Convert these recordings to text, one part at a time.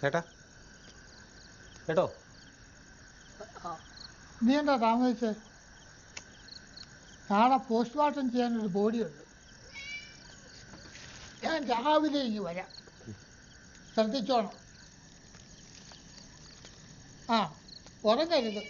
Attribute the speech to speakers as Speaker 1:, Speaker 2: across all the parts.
Speaker 1: ചേട്ടാ കേട്ടോ,
Speaker 2: നീ എന്താ താമസിച്ചേ? നാളെ പോസ്റ്റ്മോർട്ടം ചെയ്യാനൊരു ബോഡിയുണ്ട്. ഞാൻ രാവിലെ ഇനി വരാം, ശ്രദ്ധിച്ചോണം. ആ, ഉറങ്ങരുത്.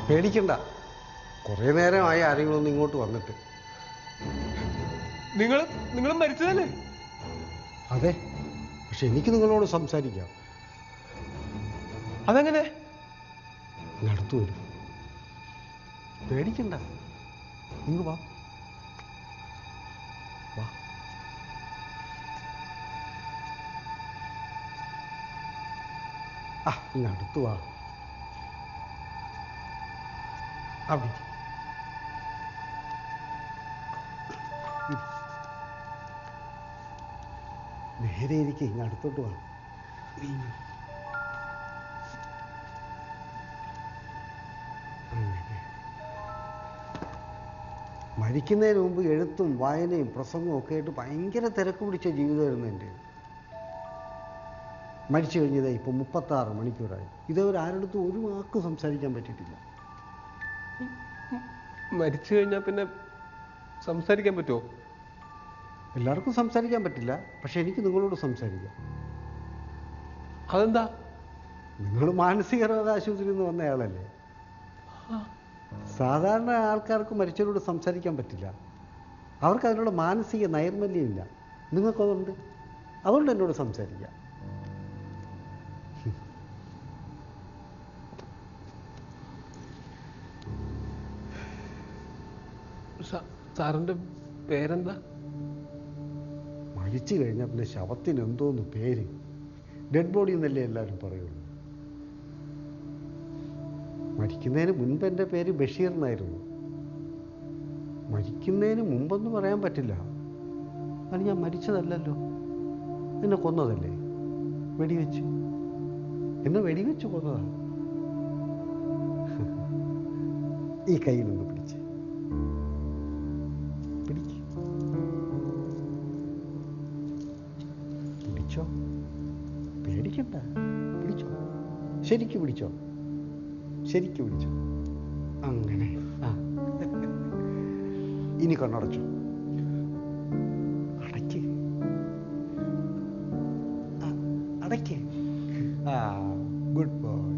Speaker 1: പേടിക്കണ്ട. കുറേ നേരമായി ആരെങ്കിലും ഒന്ന് ഇങ്ങോട്ട് വന്നിട്ട്.
Speaker 3: നിങ്ങൾ മരിച്ചതല്ലേ?
Speaker 1: അതെ, പക്ഷെ എനിക്ക് നിങ്ങളോട് സംസാരിക്കാം.
Speaker 3: അതെങ്ങനെ?
Speaker 1: അടുത്ത് വരും, പേടിക്കണ്ട. ഇങ്ങ് വാ വാ. ഇങ്ങ് അടുത്ത് വാ. അവിടെ നേരെ ഇരിക്കും. ഇങ്ങ് അടുത്തോട്ട് വാ. മരിക്കുന്നതിന് മുമ്പ് എഴുത്തും വായനയും പ്രസംഗവും ഒക്കെ ആയിട്ട് ഭയങ്കര തിരക്ക് പിടിച്ച ജീവിതമായിരുന്നു എൻ്റെ. മരിച്ചു കഴിഞ്ഞതാ ഇപ്പോൾ 36 മണിക്കൂറായി. ഇതേവരെ ആരുടെ ഒരു വാക്കും സംസാരിക്കാൻ പറ്റിയിട്ടില്ല.
Speaker 3: മരിച്ചു കഴിഞ്ഞാൽ പിന്നെ സംസാരിക്കാൻ പറ്റുമോ?
Speaker 1: എല്ലാവർക്കും സംസാരിക്കാൻ പറ്റില്ല, പക്ഷെ എനിക്ക് നിങ്ങളോട് സംസാരിക്കാം.
Speaker 3: അതെന്താ?
Speaker 1: നിങ്ങൾ മാനസിക രോഗ ആശുപത്രിയിൽ നിന്ന് വന്നയാളല്ലേ. സാധാരണ ആൾക്കാർക്ക് മരിച്ചവരോട് സംസാരിക്കാൻ പറ്റില്ല. അവർക്ക് അതിനുള്ള മാനസിക നൈർമല്യമില്ല. നിങ്ങൾക്കതുണ്ട്. അതുകൊണ്ട് എന്നോട് സംസാരിക്കാം.
Speaker 3: സാറിൻ്റെ പേരെന്താ?
Speaker 1: മരിച്ചു കഴിഞ്ഞാൽ പിന്നെ ശവത്തിന് എന്തോന്ന് പേര്? ഡെഡ് ബോഡി എന്നല്ലേ എല്ലാവരും പറയുള്ളൂ. മരിക്കുന്നതിന് മുൻപ് എൻ്റെ പേര് ബഷീർ എന്നായിരുന്നു. മരിക്കുന്നതിന് മുമ്പൊന്നും പറയാൻ പറ്റില്ല. അത് ഞാൻ മരിച്ചതല്ലല്ലോ, എന്നെ കൊന്നതല്ലേ. വെടിവെച്ച് എന്നെ വെടിവെച്ച് കൊന്നതാണ്. ഈ കയ്യിൽ നിന്ന് പിടിച്ച് പിടിച്ചോ, പേടിക്കണ്ട. പിടിച്ചോ, ശരിക്ക് പിടിച്ചോ, ശരിക്ക് പിടിച്ചോ. അങ്ങനെ. ഇനി കണ്ണടച്ചോ. അടയ്ക്ക്, അടയ്ക്ക്. Good boy.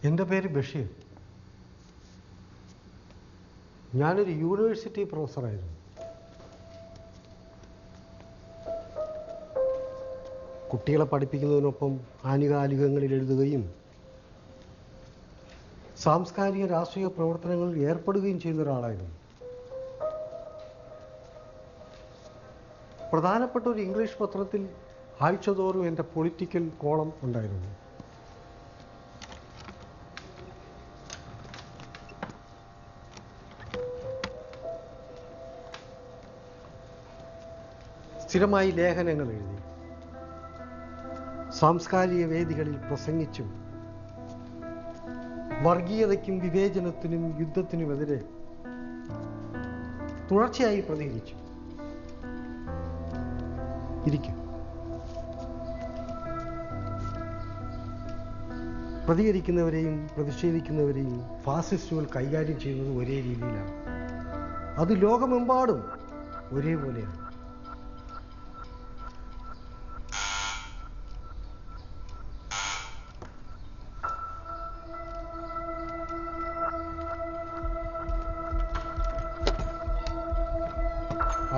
Speaker 1: എൻ്റെ പേര് ബഷീർ. ഞാനൊരു യൂണിവേഴ്സിറ്റി പ്രൊഫസറായിരുന്നു. കുട്ടികളെ പഠിപ്പിക്കുന്നതിനൊപ്പം ആനുകാലികങ്ങളിൽ എഴുതുകയും സാംസ്കാരിക രാഷ്ട്രീയ പ്രവർത്തനങ്ങളിൽ ഏർപ്പെടുകയും ചെയ്യുന്ന ഒരാളായിരുന്നു. പ്രധാനപ്പെട്ട ഒരു ഇംഗ്ലീഷ് പത്രത്തിൽ ആഴ്ചതോറും എൻ്റെ പൊളിറ്റിക്കൽ കോളം ഉണ്ടായിരുന്നു. സ്ഥിരമായി ലേഖനങ്ങൾ എഴുതി, സാംസ്കാരിക വേദികളിൽ പ്രസംഗിച്ചും വർഗീയതയ്ക്കും വിവേചനത്തിനും യുദ്ധത്തിനുമെതിരെ തുടർച്ചയായി പ്രതികരിച്ചു. ഇരിക്കും. പ്രതികരിക്കുന്നവരെയും പ്രതിഷേധിക്കുന്നവരെയും ഫാസിസ്റ്റുകൾ കൈകാര്യം ചെയ്യുന്നത് ഒരേ രീതിയിലാണ്. അത് ലോകമെമ്പാടും ഒരേപോലെയാണ്.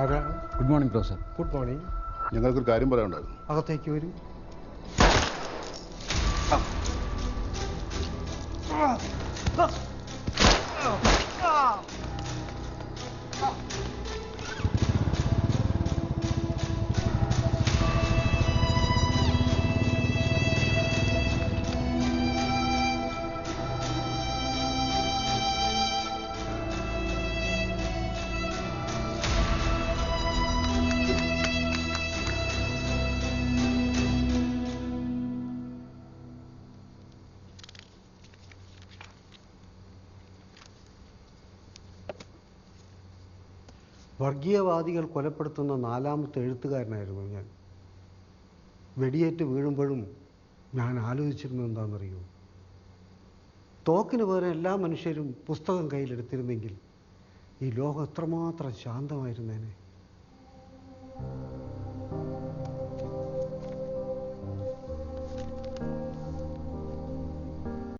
Speaker 1: ആരാ?
Speaker 4: Good morning professor.
Speaker 1: Good morning.
Speaker 5: ഞങ്ങൾക്കൊരു കാര്യം പറയാനുണ്ടായിരുന്നു.
Speaker 1: അകത്തേക്ക് വരൂ. വർഗീയവാദികൾ കൊലപ്പെടുത്തുന്ന 4ാമത്തെ എഴുത്തുകാരനായിരുന്നു ഞാൻ. വെടിയേറ്റ് വീഴുമ്പോഴും ഞാൻ ആലോചിച്ചിരുന്നത് എന്താണെന്നറിയോ? തോക്കിന് പകരം എല്ലാ മനുഷ്യരും പുസ്തകം കയ്യിലെടുത്തിരുന്നെങ്കിൽ ഈ ലോകം എത്രമാത്രം ശാന്തമായിരുന്നേനെ.